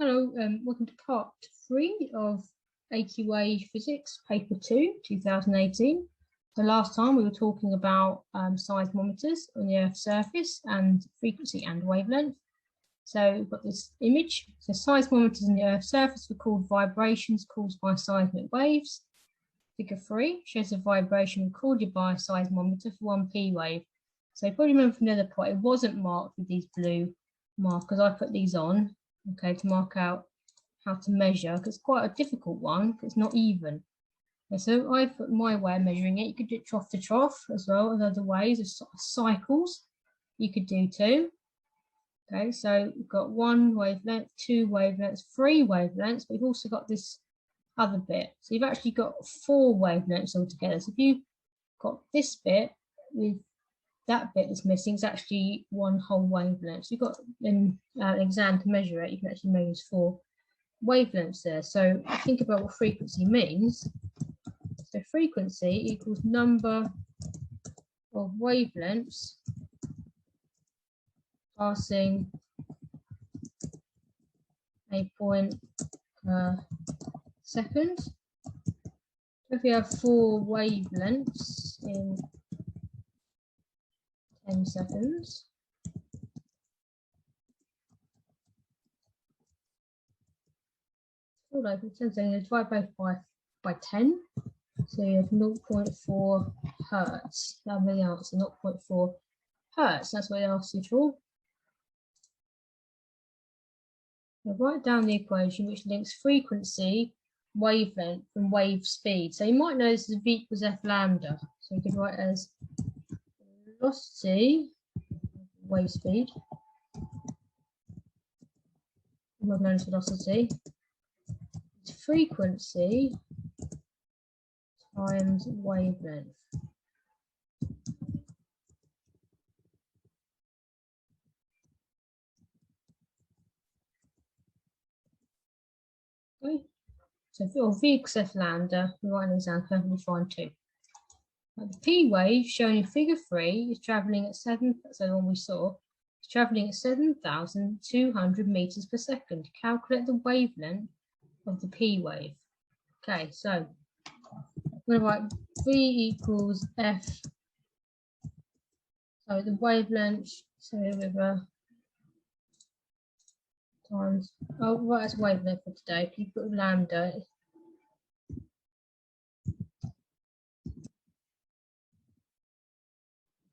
Hello, welcome to part 3 of AQA Physics Paper 2, 2018. So last time we were talking about seismometers on the Earth's surface and frequency and wavelength. So we've got this image. So seismometers on the Earth's surface were called vibrations caused by seismic waves. Figure 3 shows a vibration recorded by a seismometer for 1 P wave. So you probably remember from the other part, it wasn't marked with these blue markers. I put these on, okay, to mark out how to measure, because it's quite a difficult one, because it's not even. Okay, so I put my way of measuring it. You could do it trough to trough as well as other ways of cycles you could do too. Okay, so we've got 1 wavelength, 2 wavelengths, 3 wavelengths, but we've also got this other bit. So you've actually got 4 wavelengths altogether. So if you've got this bit with that bit that's missing, is actually 1 whole wavelength. So you've got an exam to measure it. You can actually measure 4 wavelengths there. So think about what frequency means. So frequency equals number of wavelengths passing a point per second. So if we have 4 wavelengths in 10 seconds, divide both by 10, so you have 0.4 hertz. That'll be the answer, 0.4 hertz. That's what it asks you for. Now write down the equation which links frequency, wavelength, and wave speed. So you might know this is V equals F lambda. So you could write as velocity, wave speed, known as velocity, frequency times wavelength. Okay, so for V equals F lambda, we write an example perfectly fine too. Now, the P wave shown in figure 3 is travelling at 7, so the one we saw, is travelling at 7,200 meters per second. Calculate the wavelength of the P wave. Okay, so I'm going to write V equals F, so the wavelength, so with a times, oh, right, that's wavelength for today. If you put lambda,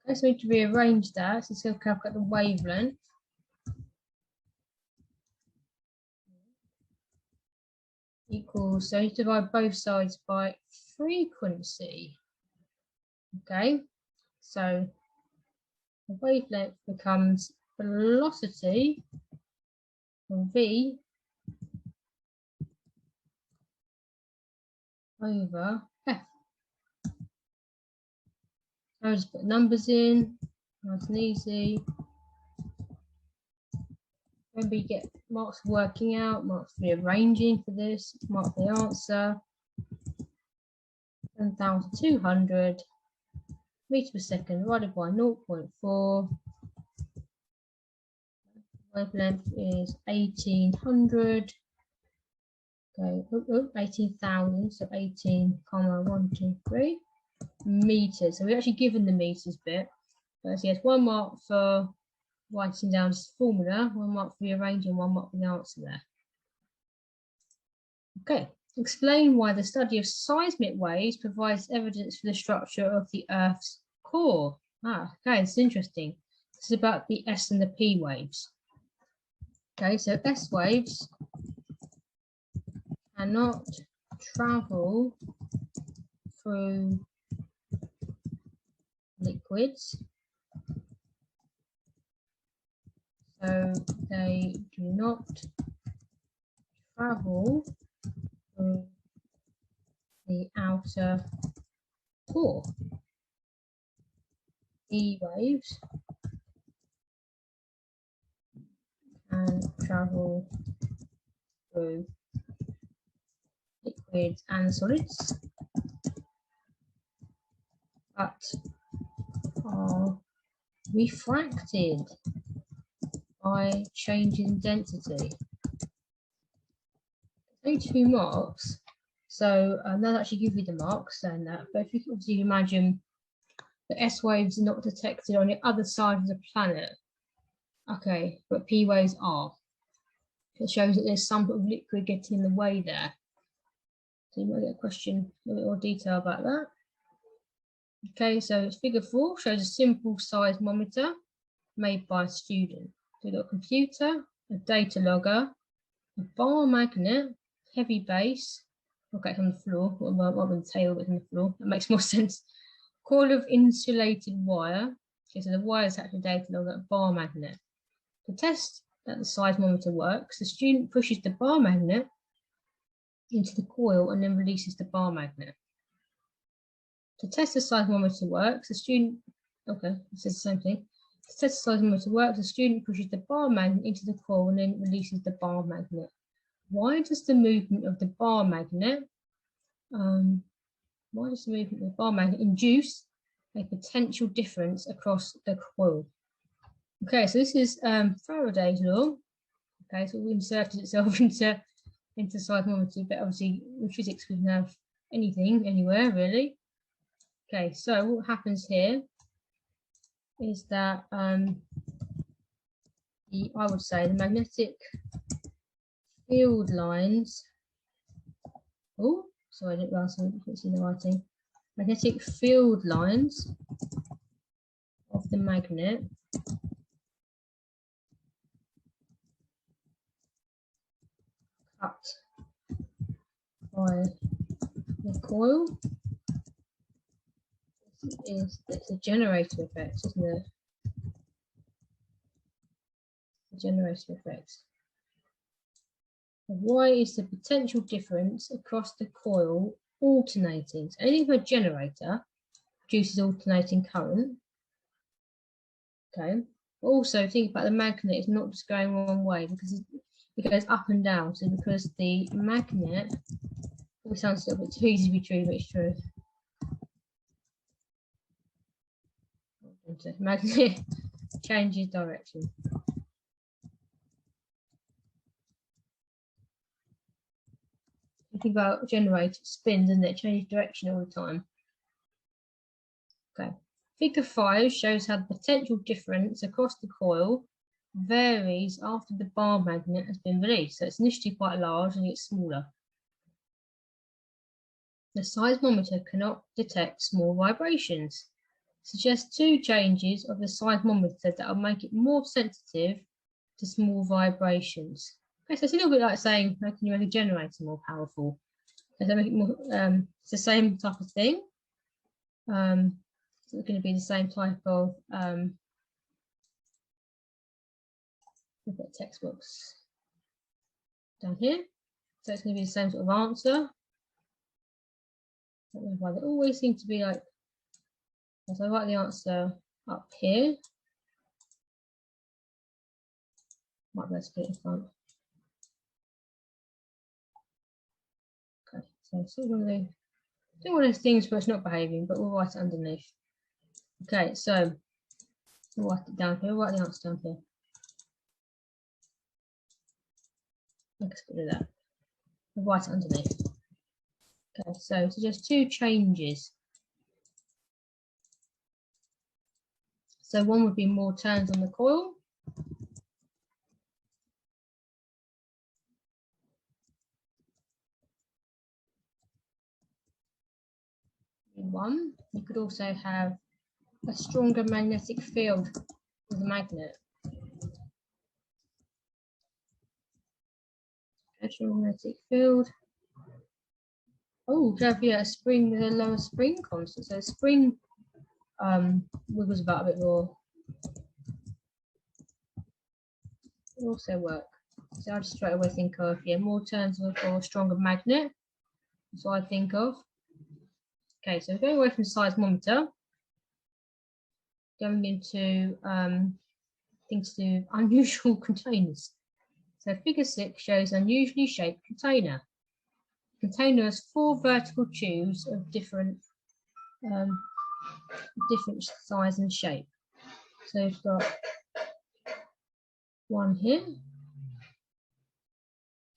okay, so we need to rearrange that. So it's going to calculate the wavelength. Equals, so you divide both sides by frequency. Okay, so the wavelength becomes velocity, V over F. I'll just put numbers in, nice and easy. Remember, you get marks for working out, marks for rearranging for this, mark the answer. 7,200 meters per second divided by 0.4. Wavelength is 1,800. Okay, 18,000, so 18,123 meters. So we're actually given the meters bit. So yes, 1 mark for writing down this formula, 1 mark for rearranging, 1 mark for the answer there. Okay, explain why the study of seismic waves provides evidence for the structure of the Earth's core. Okay, it's interesting. This is about the S and the P waves. Okay, so S waves cannot travel through liquids, so they do not travel through the outer core. E waves can travel through liquids and solids, but are refracted by changing density. only 2 marks. So they'll actually give you the marks and that. But if you can obviously imagine the S waves are not detected on the other side of the planet. Okay, but P waves are. It shows that there's some sort of liquid getting in the way there. So you might get a question, a little bit more detail about that. Okay, so figure 4 shows a simple seismometer made by a student. So you've got a computer, a data logger, a bar magnet, heavy base. Okay, it's on the floor, rather than the tail, but on the floor. That makes more sense. Coil of insulated wire. Okay, so the wire is attached to the data logger, a bar magnet. To test that the seismometer works, the student pushes the bar magnet into the coil and then releases the bar magnet. To test the seismometer works, the student, okay, it says the same thing. To test the seismometer works, the student pushes the bar magnet into the coil and then releases the bar magnet. Why does the movement of the bar magnet, induce a potential difference across the coil? Okay, so this is Faraday's law. Okay, so we inserted itself into seismometry, but obviously with physics we can have anything, anywhere really. Okay, so what happens here is that I would say the magnetic field lines. Oh, sorry, I didn't realize I couldn't see the writing. Magnetic field lines of the magnet cut by the coil. It's a generator effect, isn't it? The generator effect. Why is the potential difference across the coil alternating? So anything with a generator produces alternating current. Okay. Also think about the magnet is not just going one way because it goes up and down. So because the magnet, it sounds a little bit too easy to be true, but it's true. The magnet changes direction. Think about generator, spins, and it changes direction all the time. Okay. Figure 5 shows how the potential difference across the coil varies after the bar magnet has been released. So it's initially quite large and it gets smaller. The seismometer cannot detect small vibrations. Suggest 2 changes of the seismometer that will make it more sensitive to small vibrations. Okay, so it's a little bit like saying, how can you make a generator more powerful? So make it more, it's the same type of thing. So it's going to be the same type of we've got textbooks down here. So it's going to be the same sort of answer. I don't know why they always seem to be like, so I write the answer up here. Might be able to put it in front. Okay, so it's one of those things where it's not behaving, but we'll write it underneath. Okay, so we'll write it down here. We'll write the answer down here. Let's do that. We'll write it underneath. Okay, so just 2 changes. So one would be more turns on the coil. One, you could also have a stronger magnetic field with a magnet. A strong magnetic field. Oh, you have a spring with a lower spring constant. So spring wiggles about a bit more. Will also work. So I just straight away think of more turns or a stronger magnet. That's what I think of. Okay, so going away from seismometer, going into things to do unusual containers. So figure 6 shows unusually shaped container. The container has 4 vertical tubes of different size and shape. So we've got one here,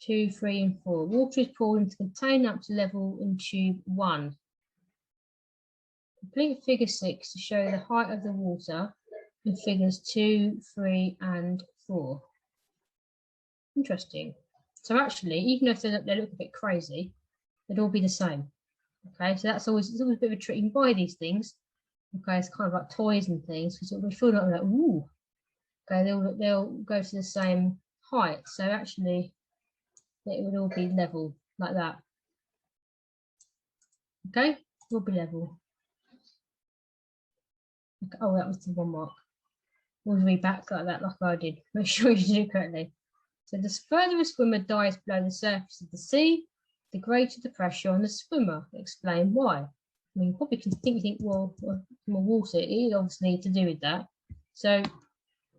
2, 3, and 4. Water is poured into the container up to level in tube 1. Complete figure 6 to show the height of the water in figures 2, 3, and 4. Interesting. So actually, even if they look a bit crazy, they'd all be the same. Okay, so it's always a bit of a trick. You can buy these things. Okay, it's kind of like toys and things because we feel like ooh. Okay, they'll go to the same height. So actually, it would all be level like that. Okay, it will be level. Okay. Oh, that was the 1 mark. We'll read back like that, like I did. Make sure you do it correctly. So the further a swimmer dives below the surface of the sea, the greater the pressure on the swimmer. Explain why. I mean, you probably can think, well, more water, it is obviously to do with that. So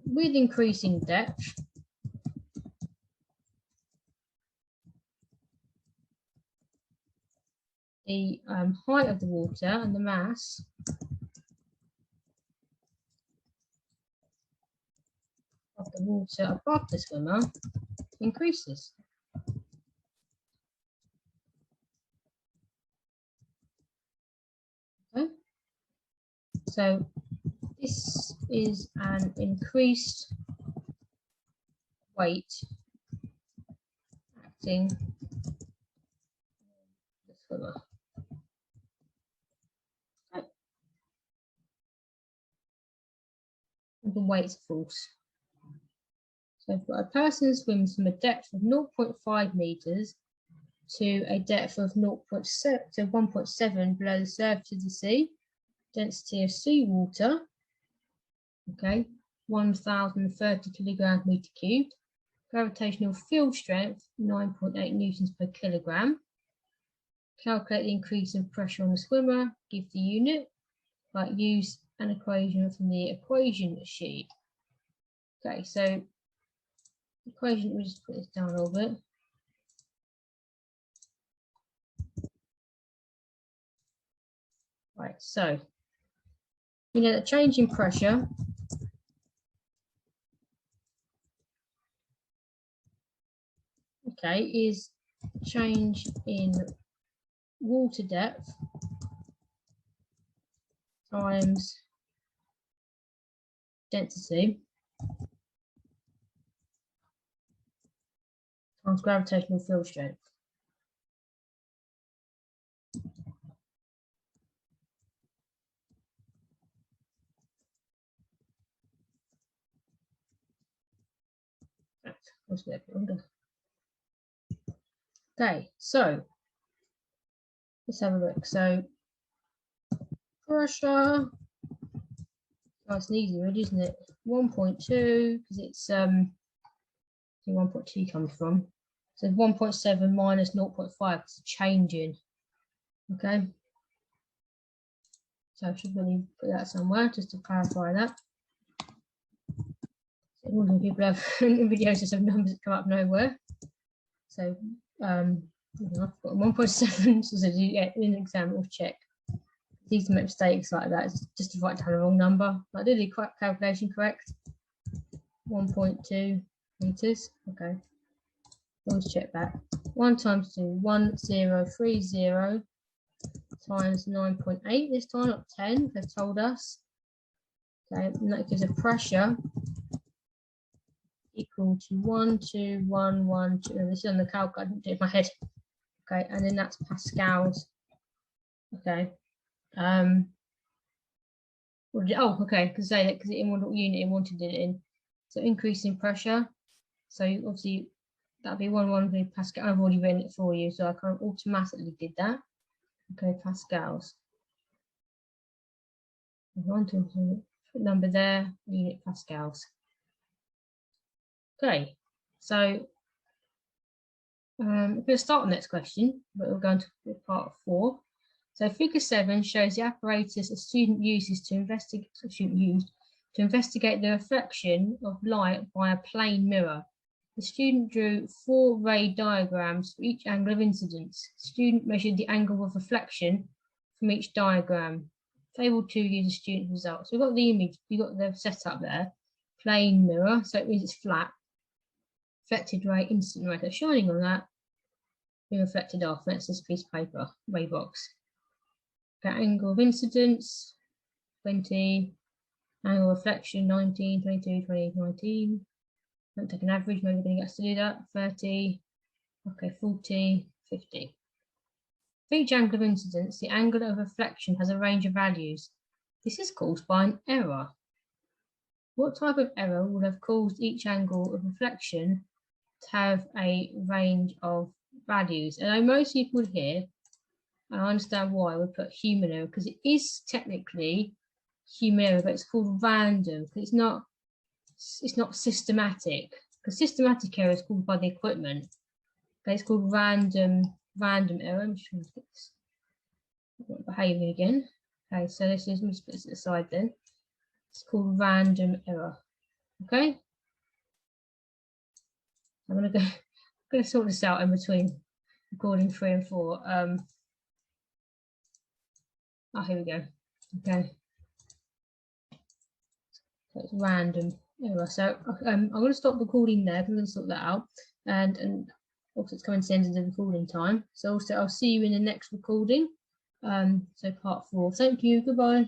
with increasing depth, the height of the water and the mass of the water above the swimmer increases. Okay, so this is an increased weight acting on the swimmer. Okay. The weight's false. So if a person swims from a depth of 0.5 meters to a depth of 0.7 to 1.7 below the surface of the sea, density of seawater, okay, 1,030 kilograms meter cubed, gravitational field strength 9.8 newtons per kilogram. Calculate the increase in pressure on the swimmer, give the unit, but use an equation from the equation sheet. Okay, so equation, we just put this down a little bit. Right, so you know the change in pressure okay is change in water depth times density times gravitational field strength. Okay, so let's have a look. So pressure, nice and easy, really, isn't it? 1.2 because it's 1.2 comes from. So 1.7 minus 0.5 is changing. Okay. So I should really put that somewhere just to clarify that. So all the people have videos just have numbers that come up nowhere. So I've got 1.7, so you get in an exam, we'll check. It's easy to make mistakes like that, it's just to write down the wrong number. I did the calculation correct. 1.2 meters. Okay. Let's check that. 1 times 2, 1030 times 9.8 this time, not 10, they've told us. Okay, and that gives a pressure equal to 1211. This is on the calculator, I didn't do it in my head. Okay, and then that's pascals. Okay. Oh, okay, because say that because in what unit it wanted it in. So increase in pressure. So obviously that'd be 1 pascal. I've already written it for you, so I kind of automatically did that. Okay, pascals. 1, 2, 3, number there, unit pascals. Okay, so we're going to start the next question, but we're going to part 4. So figure 7 shows the apparatus a student uses to investigate the reflection of light by a plane mirror. The student drew 4 ray diagrams for each angle of incidence. The student measured the angle of reflection from each diagram. Table 2 uses student results. So we've got the image, we've got the setup there. Plane mirror, so it means it's flat. reflected ray, incident ray. So shining on that, being reflected off. That's this piece of paper, ray box. Okay, angle of incidence, 20. Angle of reflection, 19, 22, 20, 19. Don't take an average, maybe we're going to get us to do that. 30. Okay, 40, 50. For each angle of incidence, the angle of reflection has a range of values. This is caused by an error. What type of error would have caused each angle of reflection to have a range of values? And I know most people here, and I understand why, would put human error, because it is technically human error, but it's called random, because it's not systematic. Because systematic error is caused by the equipment. Okay, it's called random error. I'm just going to fix behaving again. Okay, so this is, let me just put this aside then. It's called random error. Okay, I'm going to sort this out in between recording 3 and 4. Oh, here we go. Okay, so it's random error. So I'm going to stop recording there. I'm going to sort that out, and also it's coming to the end of the recording time. So also I'll see you in the next recording. So part 4. Thank you. Goodbye.